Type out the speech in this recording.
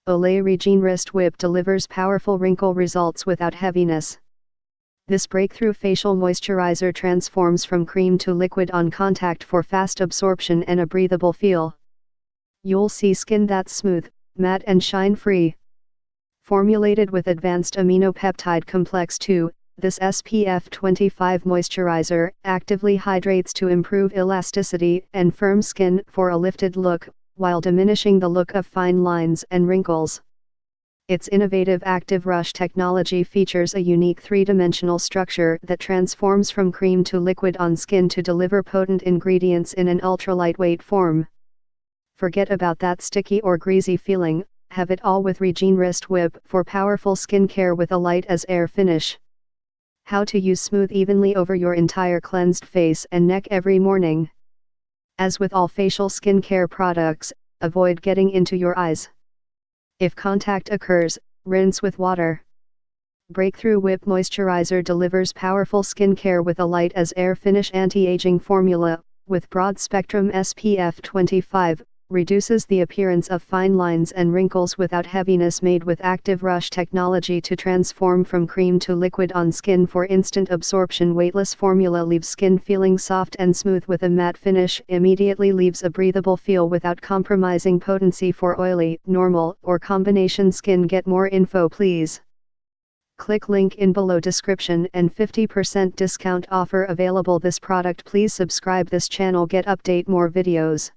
Olay Regenerist Whip delivers powerful wrinkle results without heaviness. This breakthrough facial moisturizer transforms from cream to liquid on contact for fast absorption and a breathable feel. You'll see skin that's smooth, matte and shine-free. Formulated with advanced Amino-Peptide Complex II, this SPF 25 moisturizer actively hydrates to improve elasticity and firm skin for a lifted look, while diminishing the look of fine lines and wrinkles. Its innovative Active Rush technology features a unique three-dimensional structure that transforms from cream to liquid on skin to deliver potent ingredients in an ultra-lightweight form. Forget about that sticky or greasy feeling, have it all with Regenerist Whip for powerful skincare with a light-as-air finish. How to use smooth evenly over your entire cleansed face and neck every morning. As with all facial skincare products, avoid getting into your eyes. If contact occurs, rinse with water. Breakthrough Whip Moisturizer delivers powerful skincare with a light-as-air finish anti-aging formula, with Broad Spectrum SPF 25, reduces the appearance of fine lines and wrinkles without heaviness, made with Active Rush technology to transform from cream to liquid on skin for instant absorption. Weightless formula leaves skin feeling soft and smooth with a matte finish, immediately leaves a breathable feel without compromising potency for oily, normal, or combination skin. Get more info please. Click link in below description and 50% discount offer available. This product. Please subscribe this channel, get update more videos.